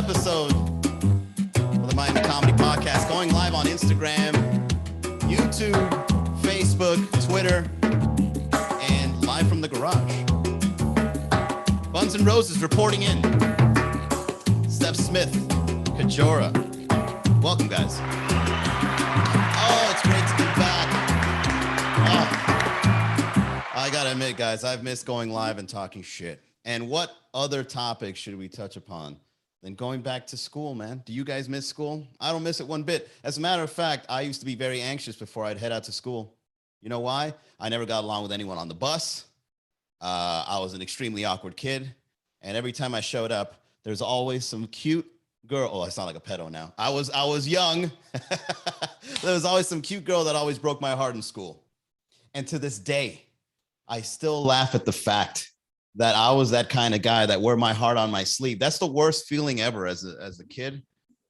episode of the Miami Comedy Podcast, going live on Instagram, YouTube, Facebook, Twitter, and live from the garage. Buns and Roses reporting in. Steph Smith, Kajora. Welcome, guys. Oh, it's great to be back. Oh, I gotta admit, guys, I've missed going live and talking shit. And what other topics should we touch upon than going back to school, man? Do you guys miss school? I don't miss it one bit. As a matter of fact, I used to be very anxious before I'd head out to school. You know why? I never got along with anyone on the bus. I was an extremely awkward kid. And every time I showed up, there's always some cute girl. Oh, I sound like a pedo now. I was young. There was always some cute girl that always broke my heart in school. And to this day, I still laugh at the fact that I was that kind of guy that wore my heart on my sleeve. That's the worst feeling ever as a kid,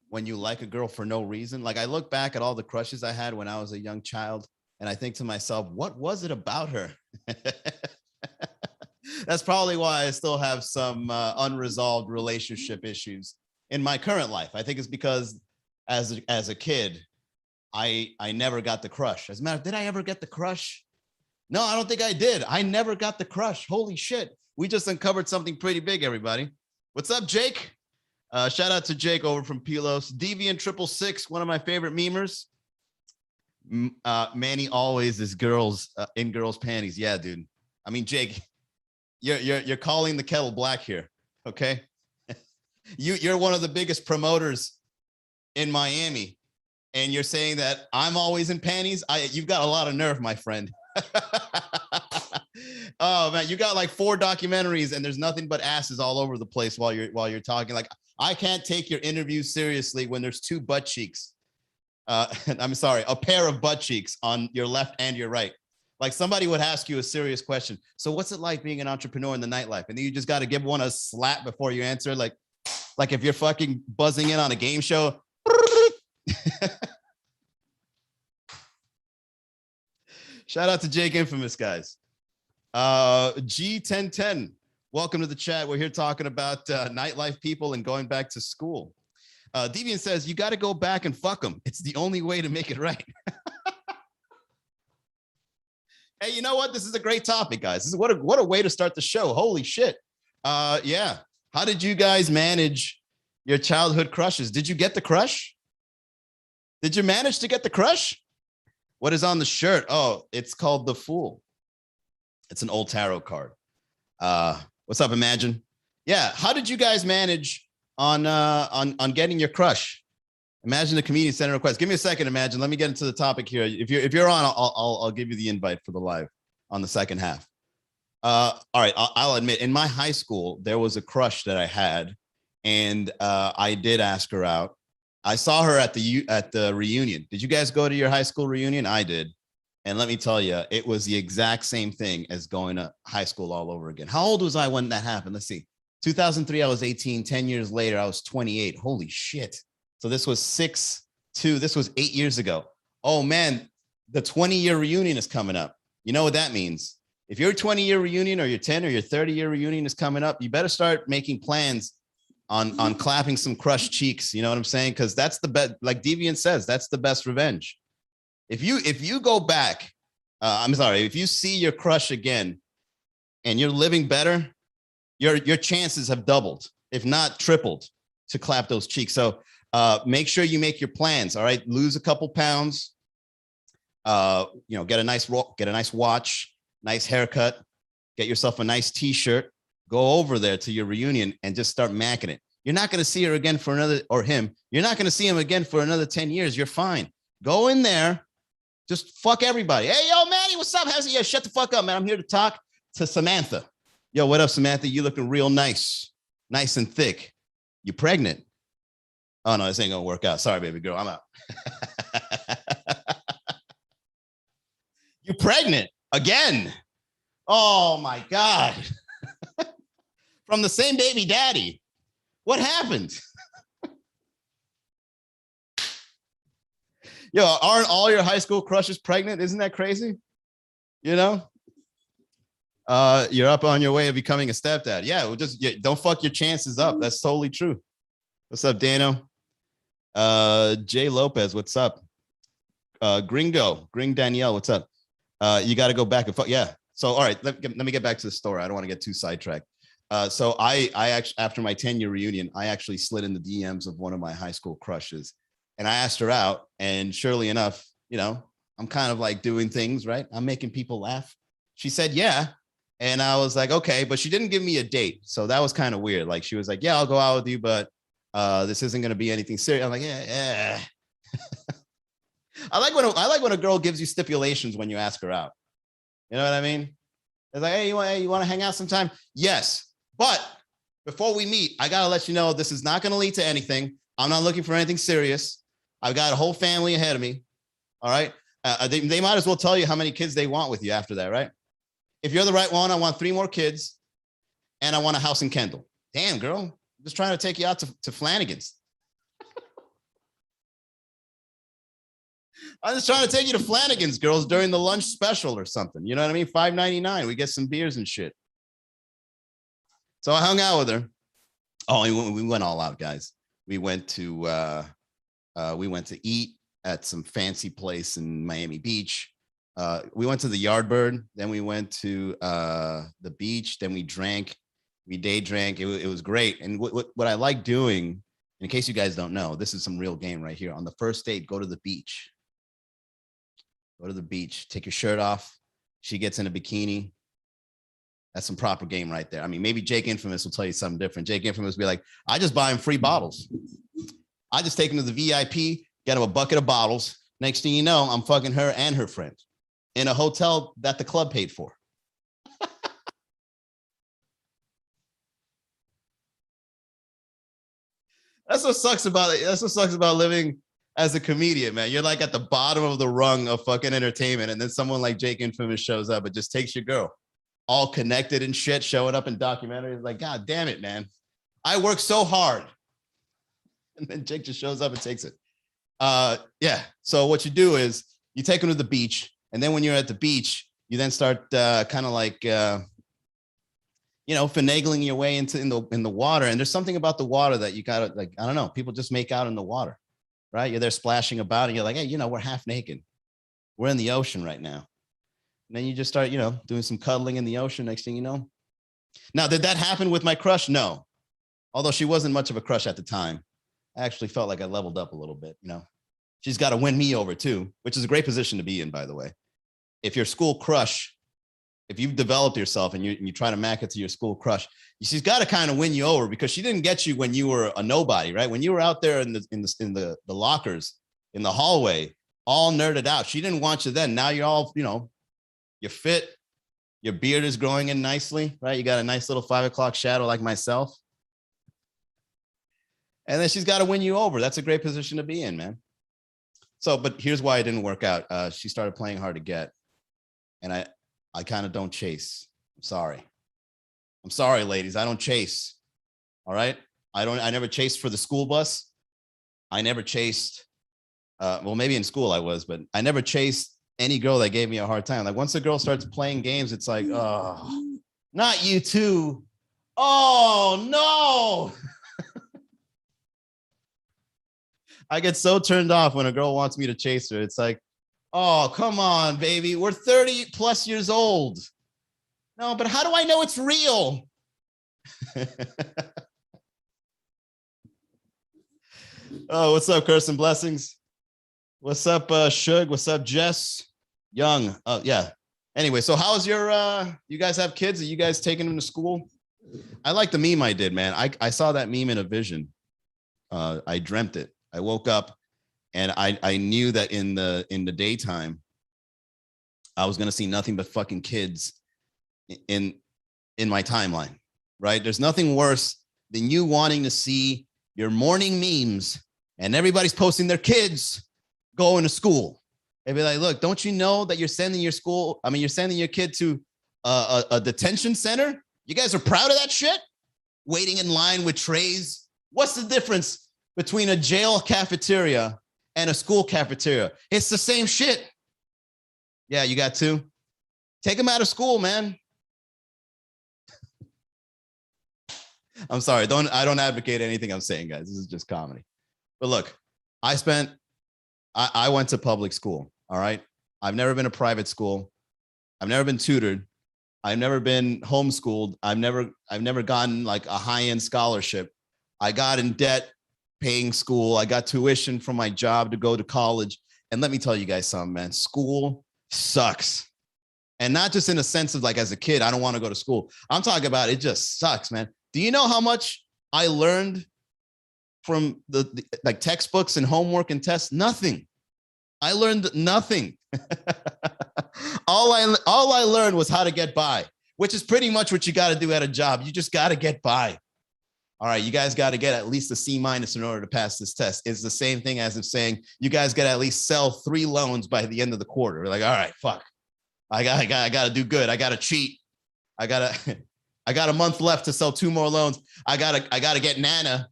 when you like a girl for no reason. Like, I look back at all the crushes I had when I was a young child, and I think to myself, what was it about her? That's probably why I still have some unresolved relationship issues in my current life. I think it's because as a kid, I never got the crush. As a matter of fact, did I ever get the crush? No, I don't think I did. I never got the crush. Holy shit. We just uncovered something pretty big, everybody. What's up, Jake? Shout out to Jake over from Pilos. Deviant666, one of my favorite memers. Manny always is in girls' panties. Yeah, dude. I mean, Jake, you're calling the kettle black here, okay? You're one of the biggest promoters in Miami, and you're saying that I'm always in panties. You've got a lot of nerve, my friend. Oh man, you got like 4 documentaries and there's nothing but asses all over the place while you're talking. Like, I can't take your interview seriously when there's 2 butt cheeks. I'm sorry, a pair of butt cheeks on your left and your right. Like, somebody would ask you a serious question. So what's it like being an entrepreneur in the nightlife? And then you just got to give one a slap before you answer. Like if you're fucking buzzing in on a game show. Shout out to Jake Infamous, guys. G1010, welcome to the chat. We're here talking about nightlife people and going back to school. Deviant says, you got to go back and fuck them. It's the only way to make it right. Hey, you know what? This is a great topic, guys. This is what a way to start the show. Holy shit. Yeah. How did you guys manage your childhood crushes? Did you get the crush? Did you manage to get the crush? What is on the shirt? Oh, it's called The Fool. It's an old tarot card. What's up, Imagine? Yeah. How did you guys manage on getting your crush? Imagine the comedian sent a request. Give me a second, Imagine. Let me get into the topic here. If you're on, I'll give you the invite for the live on the second half. All right. I'll admit, in my high school, there was a crush that I had, and I did ask her out. I saw her at the reunion. Did you guys go to your high school reunion? I did. And let me tell you, it was the exact same thing as going to high school all over again. How old was I when that happened? Let's see. 2003, I was 18. 10 years later, I was 28. Holy shit. So this was 8 years ago. Oh man, the 20-year reunion is coming up. You know what that means? If your 20-year reunion or your 10 or your 30-year reunion is coming up, you better start making plans on clapping some crushed cheeks. You know what I'm saying? Because that's the best, like Deviant says, that's the best revenge. If you go back, if you see your crush again and you're living better, your chances have doubled, if not tripled, to clap those cheeks. So make sure you make your plans. All right. Lose a couple pounds, get a nice watch, nice haircut, get yourself a nice t-shirt, go over there to your reunion and just start macking it. You're not going to see her again for another, or him. You're not going to see him again for another 10 years. You're fine. Go in there. Just fuck everybody. Hey, yo, Manny, what's up? How's it? Yeah, shut the fuck up, man. I'm here to talk to Samantha. Yo, what up, Samantha? You looking real nice and thick. You pregnant? Oh, no, this ain't going to work out. Sorry, baby girl. I'm out. You pregnant again? Oh, my God. From the same baby daddy. What happened? Yo, aren't all your high school crushes pregnant? Isn't that crazy? You know? You're up on your way of becoming a stepdad. Yeah, don't fuck your chances up. That's totally true. What's up, Dano? Jay Lopez, what's up? Gring Danielle, what's up? You got to go back and yeah. So, all right, let me get back to the story. I don't want to get too sidetracked. So I actually, after my 10-year reunion, I actually slid in the DMs of one of my high school crushes, and I asked her out. And surely enough, you know, I'm kind of like doing things right. I'm making people laugh. She said, yeah. And I was like, okay, but she didn't give me a date. So that was kind of weird. Like, she was like, yeah, I'll go out with you, but this isn't going to be anything serious. I'm like, yeah. I like when a girl gives you stipulations when you ask her out. You know what I mean? It's like, hey, you want to hang out sometime? Yes. But before we meet, I got to let you know this is not going to lead to anything. I'm not looking for anything serious. I've got a whole family ahead of me. All right. They might as well tell you how many kids they want with you after that, right? If you're the right one, I want 3 more kids, and I want a house in Kendall. Damn, girl. I'm just trying to take you out to Flanagan's. I'm just trying to take you to Flanagan's, girls, during the lunch special or something. You know what I mean? $5.99. We get some beers and shit. So I hung out with her. Oh, we went all out, guys. We went to eat at some fancy place in Miami Beach. We went to the Yardbird. Then we went to the beach. Then we drank. We day drank. It was great. And what I like doing, in case you guys don't know, this is some real game right here. On the first date, go to the beach. Go to the beach. Take your shirt off. She gets in a bikini. That's some proper game right there. I mean, maybe Jake Infamous will tell you something different. Jake Infamous will be like, I just buy him free bottles. I just take him to the VIP, get him a bucket of bottles. Next thing you know, I'm fucking her and her friend in a hotel that the club paid for. That's what sucks about it. That's what sucks about living as a comedian, man. You're like at the bottom of the rung of fucking entertainment, and then someone like Jake Infamous shows up and just takes your girl, all connected and shit, showing up in documentaries. Like, God damn it, man. I work so hard. And then Jake just shows up and takes it. Yeah. So what you do is you take them to the beach, and then when you're at the beach, you then start kind of like finagling your way into in the water. And there's something about the water that you gotta, like, I don't know, people just make out in the water, right? You're there splashing about, and you're like, hey, we're half naked. We're in the ocean right now. And then you just start, doing some cuddling in the ocean. Next thing you know. Now, did that happen with my crush? No. Although she wasn't much of a crush at the time. I actually felt like I leveled up a little bit, She's got to win me over too, which is a great position to be in, by the way. If your school crush, if you've developed yourself and you try to mac it to your school crush, she's got to kind of win you over, because she didn't get you when you were a nobody, right? When you were out there in the lockers, in the hallway, all nerded out. She didn't want you then. Now you're all, you're fit. Your beard is growing in nicely, right? You got a nice little 5 o'clock shadow like myself. And then she's got to win you over. That's a great position to be in, man. So, but here's why it didn't work out. She started playing hard to get. And I kind of don't chase. I'm sorry, ladies. I don't chase. All right. I never chased for the school bus. I never chased. Well, maybe in school I was, but I never chased any girl that gave me a hard time. Like, once a girl starts playing games, it's like, oh, not you too. Oh, no. I get so turned off when a girl wants me to chase her. It's like, oh, come on, baby. We're 30 plus years old. No, but how do I know it's real? Oh, what's up, Curse and Blessings? What's up, Shug? What's up, Jess? Young. Oh, yeah. Anyway, so how's your, you guys have kids? Are you guys taking them to school? I like the meme I did, man. I saw that meme in a vision. I dreamt it. I woke up and I knew that in the daytime, I was going to see nothing but fucking kids in my timeline, right? There's nothing worse than you wanting to see your morning memes and everybody's posting their kids going to school. They'd be like, look, don't you know that you're sending your kid to a detention center? You guys are proud of that shit? Waiting in line with trays. What's the difference between a jail cafeteria and a school cafeteria? It's the same shit. Yeah, you got to take them out of school, man. I'm sorry. I don't advocate anything I'm saying, guys. This is just comedy. But look, I went to public school. All right. I've never been to private school. I've never been tutored. I've never been homeschooled. I've never gotten like a high-end scholarship. I got in debt paying school. I got tuition from my job to go to college. And let me tell you guys something, man. School sucks. And not just in a sense of like, as a kid, I don't want to go to school. I'm talking about it just sucks, man. Do you know how much I learned from the like textbooks and homework and tests? Nothing. I learned nothing. All I learned was how to get by, which is pretty much what you got to do at a job. You just got to get by. All right, you guys got to get at least a C- in order to pass this test. It's the same thing as if saying you guys got to at least sell 3 loans by the end of the quarter. We're like, all right, fuck. I got to do good. I got to cheat. I got a month left to sell 2 more loans. I got to get Nana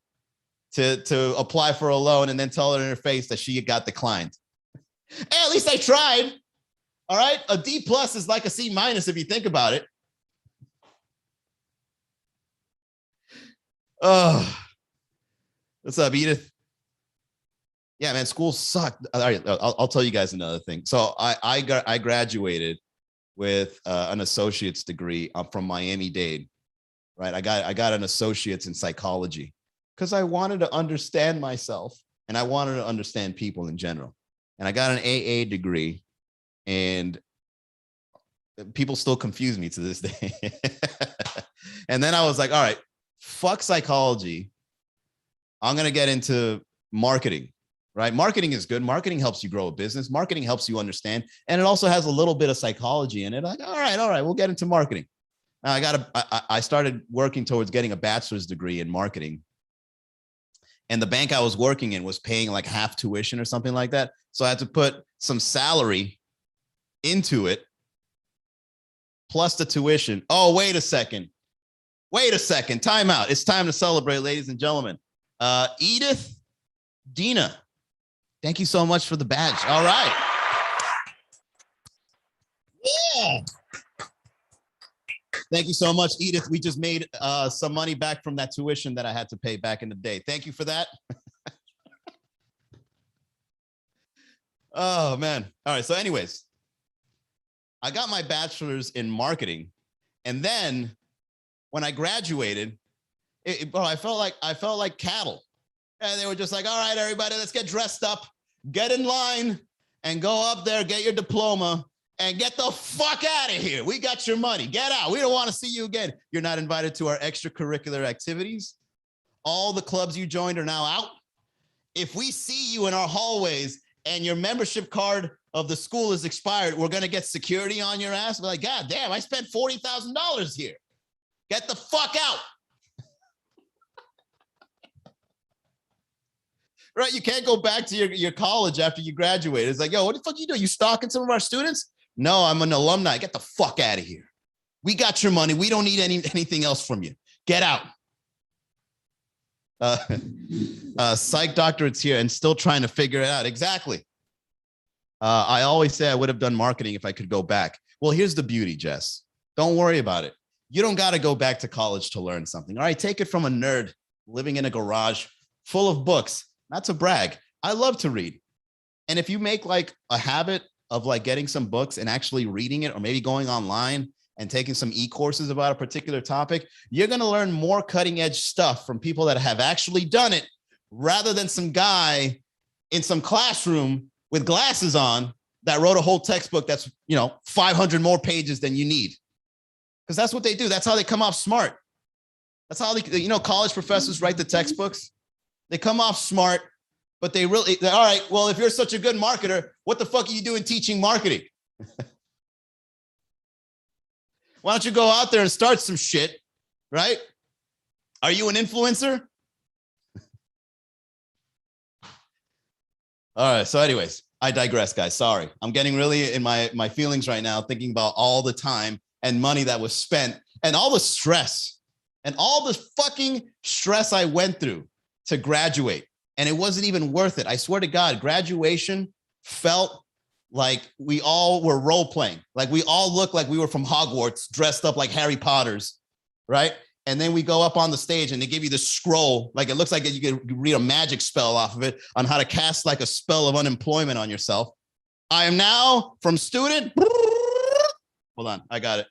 to apply for a loan and then tell her in her face that she got declined. Hey, at least I tried. All right. A D+ is like a C- if you think about it. Oh, what's up, Edith? Yeah, man, school sucked. All right, I'll tell you guys another thing. So I graduated with an associate's degree from Miami Dade, right? I got an associate's in psychology because I wanted to understand myself and I wanted to understand people in general. And I got an AA degree, and people still confuse me to this day. And then I was like, all right, fuck psychology. I'm going to get into marketing, right? Marketing is good. Marketing helps you grow a business. Marketing helps you understand. And it also has a little bit of psychology in it. Like, all right, we'll get into marketing. Now I started working towards getting a bachelor's degree in marketing. And the bank I was working in was paying like half tuition or something like that. So I had to put some salary into it, plus the tuition. Oh, wait a second. Time out. It's time to celebrate, ladies and gentlemen. Edith Dina, thank you so much for the badge. All right. Yeah. Thank you so much, Edith. We just made some money back from that tuition that I had to pay back in the day. Thank you for that. Oh, man. All right. So anyways, I got my bachelor's in marketing. And then when I graduated, bro, I felt like cattle. And they were just like, all right, everybody, let's get dressed up, get in line, and go up there, get your diploma, and get the fuck out of here. We got your money. Get out. We don't want to see you again. You're not invited to our extracurricular activities. All the clubs you joined are now out. If we see you in our hallways and your membership card of the school is expired, we're going to get security on your ass. We're like, God damn, I spent $40,000 here. Get the fuck out. Right? You can't go back to your college after you graduate. It's like, yo, what the fuck you doing? You stalking some of our students? No, I'm an alumni. Get the fuck out of here. We got your money. We don't need anything else from you. Get out. Psych doctorate's here and still trying to figure it out. Exactly. I always say I would have done marketing if I could go back. Well, here's the beauty, Jess. Don't worry about it. You don't got to go back to college to learn something. All right, take it from a nerd living in a garage full of books. Not to brag. I love to read. And if you make like a habit of like getting some books and actually reading it, or maybe going online and taking some e-courses about a particular topic, you're going to learn more cutting edge stuff from people that have actually done it, rather than some guy in some classroom with glasses on that wrote a whole textbook that's, 500 more pages than you need. Because that's what they do. That's how they come off smart. That's how they, college professors write the textbooks. They come off smart, but they're all right. Well, if you're such a good marketer, what the fuck are you doing teaching marketing? Why don't you go out there and start some shit, right? Are you an influencer? All right. So anyways, I digress, guys. Sorry. I'm getting really in my feelings right now, thinking about all the time and money that was spent and all the stress and all the fucking stress I went through to graduate. And it wasn't even worth it. I swear to God, graduation felt like we all were role playing. Like we all looked like we were from Hogwarts, dressed up like Harry Potters, right? And then we go up on the stage and they give you the scroll. Like it looks like you can read a magic spell off of it on how to cast like a spell of unemployment on yourself. I am now from student. Hold on, I got it.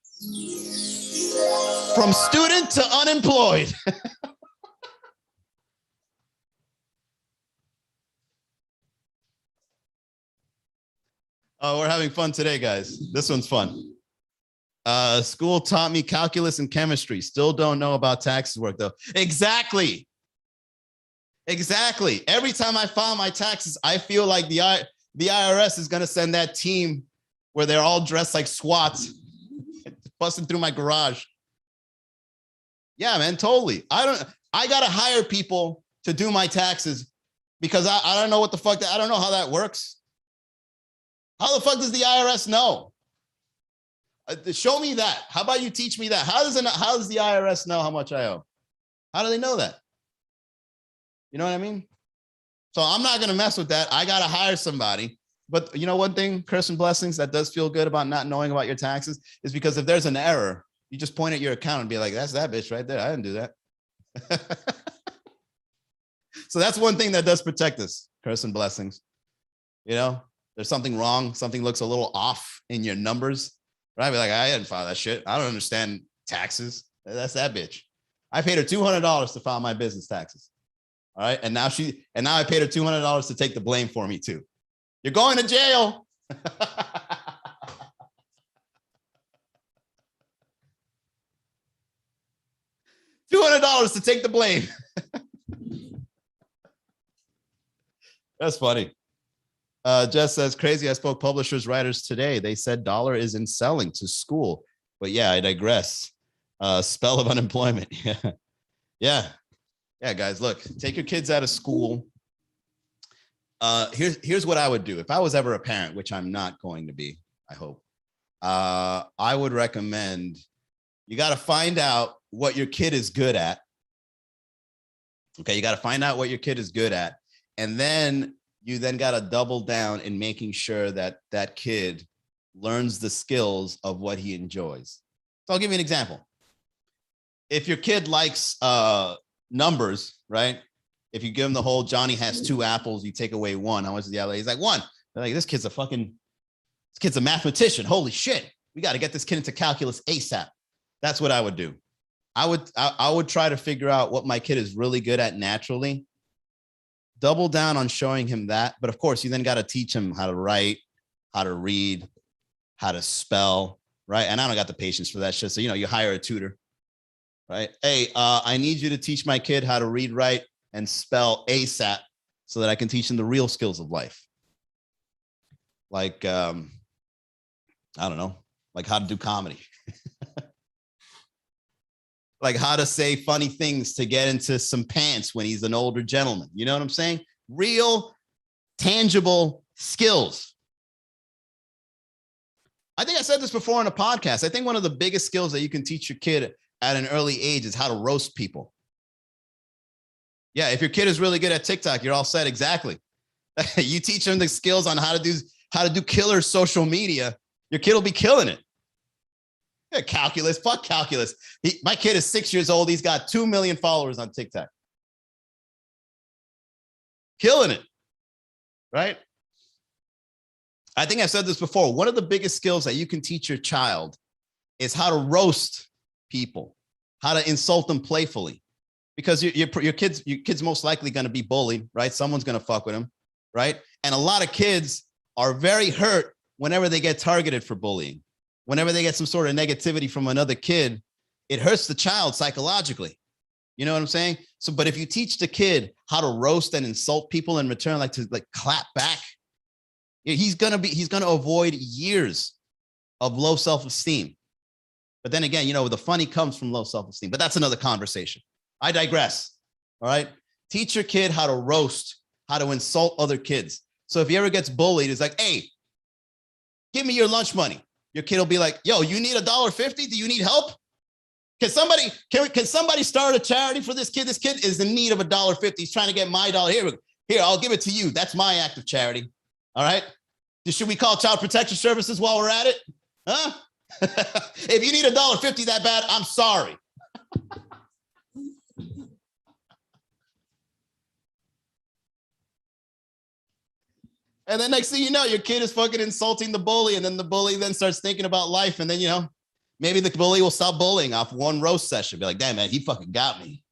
From student to unemployed. Oh, we're having fun today, guys. This one's fun. School taught me calculus and chemistry. Still don't know about taxes work though. Exactly. Exactly. Every time I file my taxes, I feel like the IRS is going to send that team where they're all dressed like SWATs busting through my garage. Yeah, man, totally. I got to hire people to do my taxes because I don't know what the fuck, I don't know how that works. How the fuck does the IRS know? Show me that. How about you teach me that? How does the IRS know how much I owe? How do they know that? You know what I mean? So I'm not going to mess with that. I got to hire somebody. But you know, one thing, curse and blessings, that does feel good about not knowing about your taxes is because if there's an error, you just point at your account and be like, that's that bitch right there. I didn't do that. So that's one thing that does protect us, curse and blessings. You know, there's something wrong. Something looks a little off in your numbers. Right? I'd be like, I didn't file that shit. I don't understand taxes. That's that bitch. I paid her $200 to file my business taxes. All right. And now I paid her $200 to take the blame for me too. You're going to jail. $200 to take the blame. That's funny. Jess says, crazy. I spoke publishers, writers today. They said dollar isn't selling to school. But yeah, I digress. Spell of unemployment. Yeah. Yeah, guys, look, take your kids out of school. Here's what I would do. If I was ever a parent, which I'm not going to be, I hope, I would recommend you got to find out what your kid is good at. Okay, you got to find out what your kid is good at. And then you then got to double down in making sure that that kid learns the skills of what he enjoys. So I'll give you an example. If your kid likes numbers, right? If you give him the whole Johnny has 2 apples, you take away 1. How much is the other? He's like 1. They're like, this kid's a mathematician. Holy shit. We got to get this kid into calculus ASAP. That's what I would do. I would try to figure out what my kid is really good at naturally. Double down on showing him that. But of course, you then got to teach him how to write, how to read, how to spell, right? And I don't got the patience for that shit. So, you hire a tutor, right? Hey, I need you to teach my kid how to read, write, and spell ASAP so that I can teach him the real skills of life. Like, I don't know, like how to do comedy. Like how to say funny things to get into some pants when he's an older gentleman. You know what I'm saying? Real, tangible skills. I think I said this before on a podcast. I think one of the biggest skills that you can teach your kid at an early age is how to roast people. Yeah, if your kid is really good at TikTok, you're all set. Exactly. You teach them the skills on how to do killer social media. Your kid will be killing it. Yeah, calculus, fuck calculus. My kid is 6 years old. He's got 2 million followers on TikTok. Killing it, right? I think I've said this before. One of the biggest skills that you can teach your child is how to roast people, how to insult them playfully. Because your kid's most likely going to be bullied, right? Someone's going to fuck with him, right? And a lot of kids are very hurt whenever they get targeted for bullying. Whenever they get some sort of negativity from another kid, it hurts the child psychologically. You know what I'm saying? So, but if you teach the kid how to roast and insult people in return, like to clap back, he's going to avoid years of low self-esteem. But then again, the funny comes from low self-esteem, but that's another conversation. I digress. All right. Teach your kid how to roast, how to insult other kids. So if he ever gets bullied, it's like, hey, give me your lunch money. Your kid will be like, yo, you need $1.50? Do you need help? Can somebody start a charity for this kid? This kid is in need of $1.50. He's trying to get my dollar. Here, I'll give it to you. That's my act of charity. All right. Should we call Child Protection Services while we're at it? Huh? If you need $1.50 that bad, I'm sorry. And then next thing you know, your kid is fucking insulting the bully. And then the bully then starts thinking about life. And then, you know, maybe the bully will stop bullying off one roast session. Be like, damn, man, he fucking got me.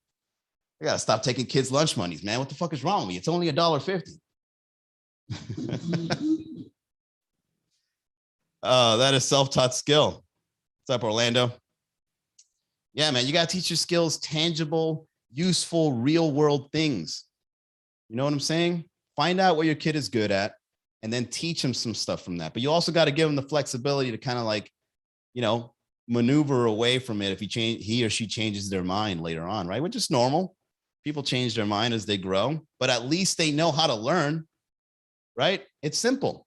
I got to stop taking kids' lunch monies, man. What the fuck is wrong with me? It's only $1.50. That is self-taught skill. What's up, Orlando? Yeah, man, you got to teach your skills tangible, useful, real world things. You know what I'm saying? Find out what your kid is good at and then teach him some stuff from that. But you also got to give him the flexibility to kind of like, you know, maneuver away from it if he or she changes their mind later on, right? Which is normal. People change their mind as they grow, but at least they know how to learn, right? It's simple.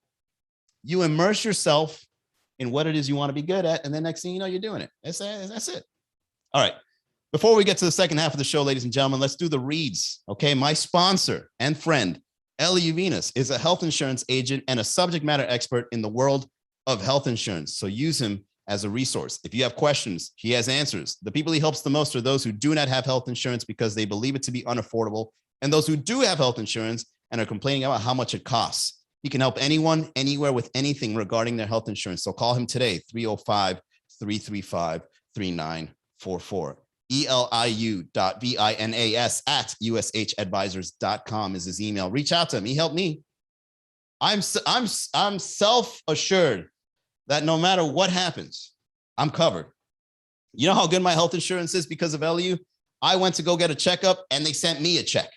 You immerse yourself in what it is you want to be good at, and then next thing you know, you're doing it. That's it. All right. Before we get to the second half of the show, ladies and gentlemen, let's do the reads. Okay. My sponsor and friend, Ellie Uvinas, is a health insurance agent and a subject matter expert in the world of health insurance. So use him as a resource. If you have questions, he has answers. The people he helps the most are those who do not have health insurance because they believe it to be unaffordable, and those who do have health insurance and are complaining about how much it costs. He can help anyone, anywhere with anything regarding their health insurance. So call him today, 305-335-3944. eliu.vinas@ushadvisors.com is his email. Reach out to him. He helped me. I'm self-assured that no matter what happens, I'm covered. You know how good my health insurance is because of LU? I went to go get a checkup and they sent me a check.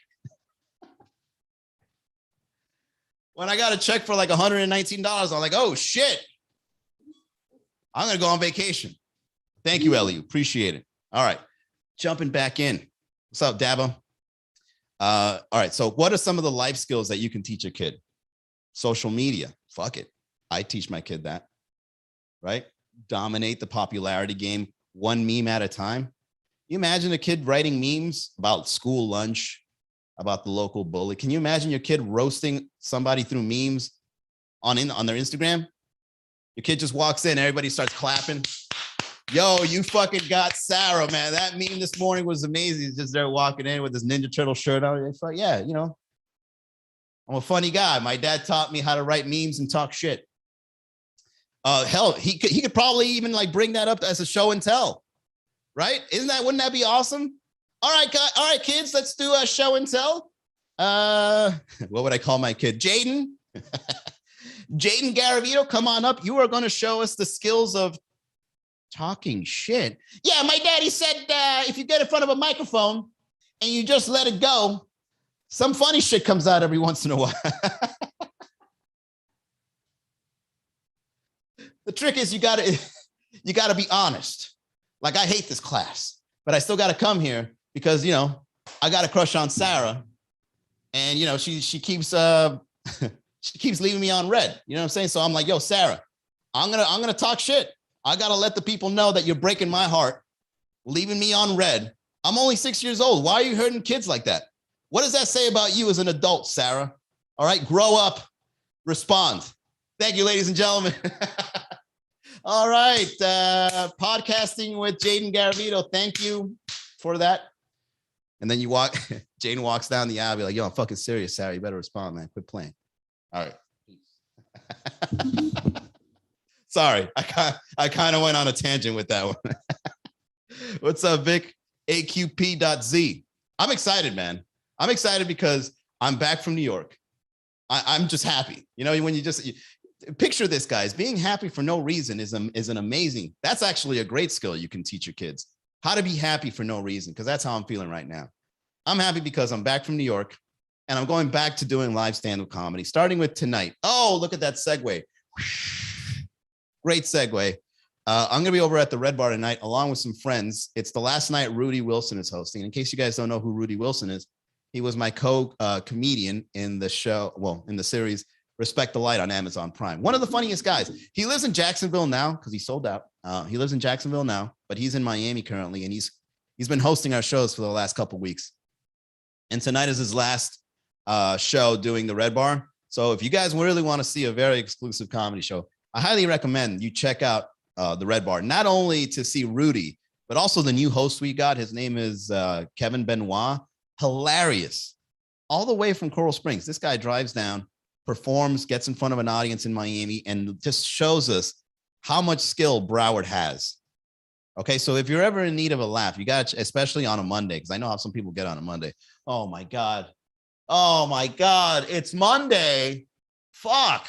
When I got a check for like $119, I'm like, oh shit, I'm going to go on vacation. Thank you, LU. Appreciate it. All right. Jumping back in. What's up, Dabo? All right. So what are some of the life skills that you can teach a kid? Social media. Fuck it. I teach my kid that. Right? Dominate the popularity game one meme at a time. You imagine a kid writing memes about school lunch, about the local bully. Can you imagine your kid roasting somebody through memes on their Instagram? Your kid just walks in, everybody starts clapping. Yo, you fucking got Sarah, man. That meme this morning was amazing. He's just there walking in with his Ninja Turtle shirt on. It's like, yeah, you know, I'm a funny guy. My dad taught me how to write memes and talk shit. Hell, he could probably even like bring that up as a show and tell, right? Wouldn't that be awesome? All right, kids, let's do a show and tell. What would I call my kid? Jaden. Jaden Garavito, come on up. You are going to show us the skills of talking shit. Yeah, my daddy said if you get in front of a microphone and you just let it go, some funny shit comes out every once in a while. The trick is you gotta be honest. Like, I hate this class, but I still gotta come here because, you know, I got a crush on Sarah, and you know she keeps she keeps leaving me on red. You know what I'm saying? So I'm like, yo, Sarah, I'm gonna talk shit. I gotta let the people know that you're breaking my heart, leaving me on red. I'm only 6 years old. Why are you hurting kids like that? What does that say about you as an adult, Sarah? All right, grow up, respond. Thank you, ladies and gentlemen. All right, podcasting with Jaden Garavito. Thank you for that. And then Jaden walks down the aisle, be like, yo, I'm fucking serious, Sarah. You better respond, man. Quit playing. All right. Sorry, I kind of went on a tangent with that one. What's up, Vic? AQP.Z. I'm excited, man. I'm excited because I'm back from New York. I'm just happy. You know, when you picture this, guys, being happy for no reason is an amazing, that's actually a great skill you can teach your kids. How to be happy for no reason, because that's how I'm feeling right now. I'm happy because I'm back from New York and I'm going back to doing live stand-up comedy, starting with tonight. Oh, look at that segue. Great segue. I'm going to be over at the Red Bar tonight along with some friends. It's the last night Rudy Wilson is hosting. In case you guys don't know who Rudy Wilson is, he was my co-comedian in the show, in the series Respect the Light on Amazon Prime. One of the funniest guys. He lives in Jacksonville now because he sold out. He lives in Jacksonville now, but he's in Miami currently, and he's been hosting our shows for the last couple of weeks. And tonight is his last show doing the Red Bar. So if you guys really want to see a very exclusive comedy show, I highly recommend you check out the Red Bar, not only to see Rudy, but also the new host we got. His name is Kevin Benoit. Hilarious. All the way from Coral Springs. This guy drives down performs, gets in front of an audience in Miami, and just shows us how much skill Broward has. Okay, so if you're ever in need of a laugh, you got, especially on a Monday, because I know how some people get on a Monday. Oh my God. Oh my God, it's Monday. Fuck.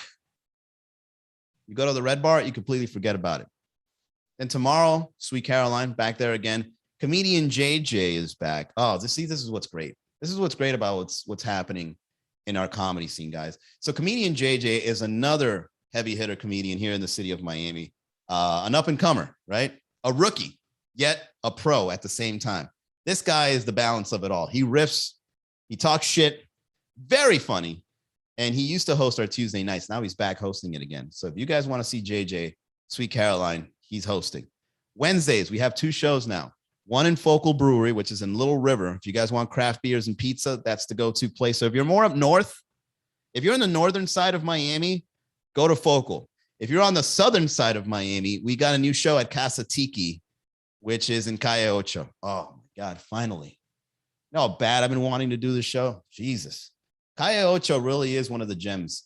You go to the Red Bar, you completely forget about it. Then tomorrow, Sweet Caroline, back there again. Comedian JJ is back. Oh, this is what's great. This is what's great about what's happening in our comedy scene, guys. So comedian JJ is another heavy hitter comedian here in the city of Miami. An up and comer, right? A rookie, yet a pro at the same time. This guy is the balance of it all. He riffs, he talks shit, very funny. And he used to host our Tuesday nights. Now he's back hosting it again. So if you guys want to see JJ, Sweet Caroline, he's hosting. Wednesdays, we have 2 shows now. One in Focal Brewery, which is in Little River. If you guys want craft beers and pizza, that's the go-to place. So if you're more up north, if you're on the northern side of Miami, go to Focal. If you're on the southern side of Miami, we got a new show at Casa Tiki, which is in Calle Ocho. Oh my God, finally. You know how bad I've been wanting to do this show? Jesus. Calle Ocho really is one of the gems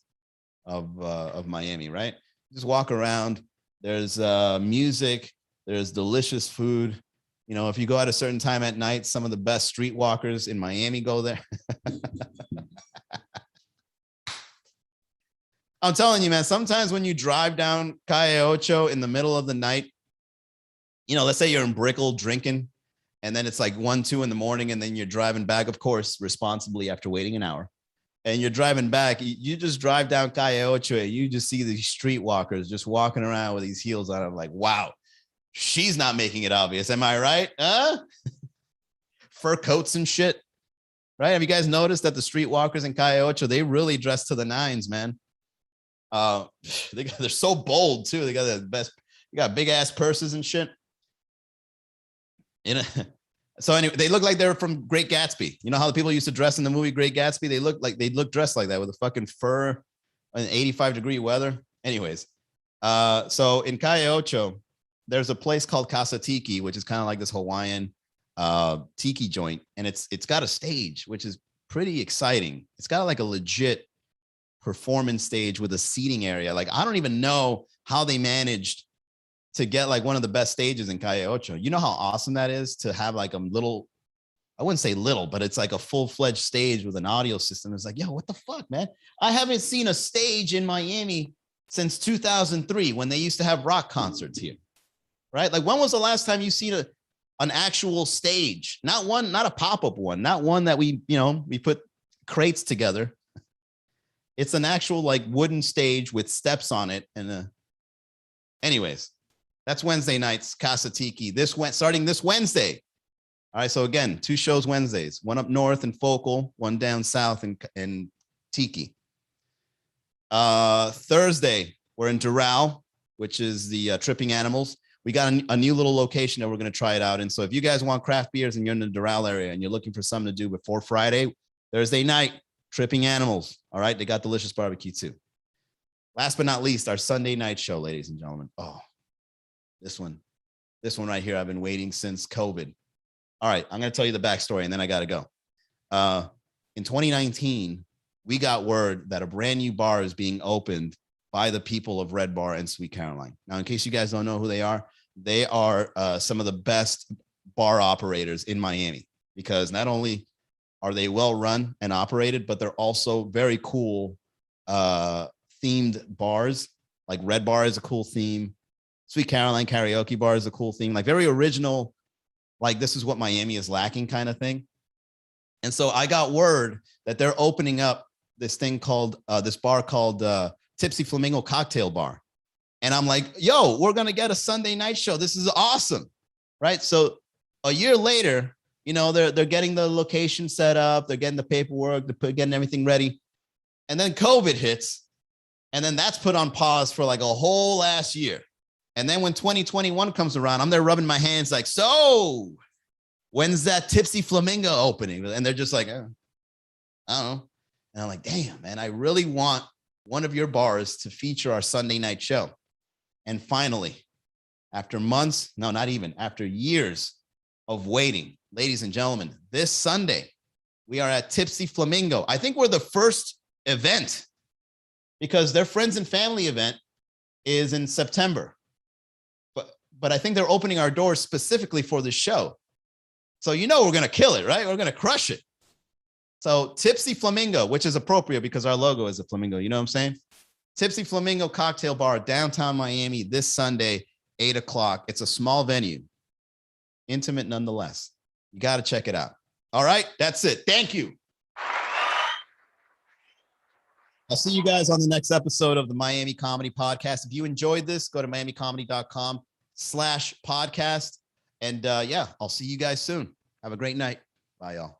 of Miami, right? Just walk around. There's music. There's delicious food. You know, if you go at a certain time at night, some of the best streetwalkers in Miami go there. I'm telling you, man, sometimes when you drive down Calle Ocho in the middle of the night, you know, let's say you're in Brickell drinking, and then it's like 1, 2 in the morning, and then you're driving back, of course, responsibly after waiting an hour. And you're driving back, you just drive down Calle Ocho, you just see these streetwalkers just walking around with these heels on. I'm like, wow, she's not making it obvious. Am I right? Fur coats and shit, right? Have you guys noticed that the streetwalkers in Calle Ocho, they really dress to the nines, man? They're so bold too. They got the best, you got big ass purses and shit. You know, so anyway, they look like they're from Great Gatsby. You know how the people used to dress in the movie Great Gatsby? They look dressed like that with a fucking fur and 85-degree weather. Anyways, so in Calle Ocho, there's a place called Casa Tiki, which is kind of like this Hawaiian tiki joint, and it's got a stage, which is pretty exciting. It's got like a legit performance stage with a seating area. Like, I don't even know how they managed to get like one of the best stages in Calle Ocho. You know how awesome that is to have like a little, I wouldn't say little, but it's like a full-fledged stage with an audio system. It's like, yo, what the fuck, man? I haven't seen a stage in Miami since 2003 when they used to have rock concerts here, right? Like, when was the last time you seen an actual stage? Not a pop-up one, not one that we put crates together. It's an actual like wooden stage with steps on it. And anyways, that's Wednesday nights, Casa Tiki. Starting this Wednesday. All right, so again, 2 shows Wednesdays, one up north in Focal, one down south in Tiki. Thursday, we're in Doral, which is the Tripping Animals. We got a new little location that we're going to try it out in. So if you guys want craft beers and you're in the Doral area and you're looking for something to do before Friday, Thursday night, Tripping Animals. All right, they got delicious barbecue too. Last but not least, our Sunday night show, ladies and gentlemen. Oh, this one right here, I've been waiting since COVID. All right, I'm going to tell you the backstory and then I got to go. In 2019, we got word that a brand new bar is being opened by the people of Red Bar and Sweet Caroline. Now, in case you guys don't know who they are some of the best bar operators in Miami, because not only are they well run and operated, but they're also very cool themed bars. Like Red Bar is a cool theme. Sweet Caroline Karaoke Bar is a cool theme. Like very original, like this is what Miami is lacking kind of thing. And so I got word that they're opening up this thing called, this bar called Tipsy Flamingo Cocktail Bar. And I'm like, yo, we're going to get a Sunday night show. This is awesome. Right. So a year later, you know, they're getting the location set up. They're getting the paperwork, getting everything ready. And then COVID hits. And then that's put on pause for like a whole last year. And then when 2021 comes around, I'm there rubbing my hands like, so when's that Tipsy Flamingo opening? And they're just like, I don't know. And I'm like, damn, man, I really want one of your bars to feature our Sunday night show. And finally, after months, no, not even, after years of waiting, ladies and gentlemen, this Sunday, we are at Tipsy Flamingo. I think we're the first event because their friends and family event is in September. But I think they're opening our doors specifically for the show. So we're going to kill it, right? We're going to crush it. So Tipsy Flamingo, which is appropriate because our logo is a flamingo. You know what I'm saying? Tipsy Flamingo Cocktail Bar, downtown Miami, this Sunday, 8 o'clock. It's a small venue, intimate nonetheless. You got to check it out. All right, that's it. Thank you. I'll see you guys on the next episode of the Miami Comedy Podcast. If you enjoyed this, go to miamicomedy.com/podcast. And yeah, I'll see you guys soon. Have a great night. Bye, y'all.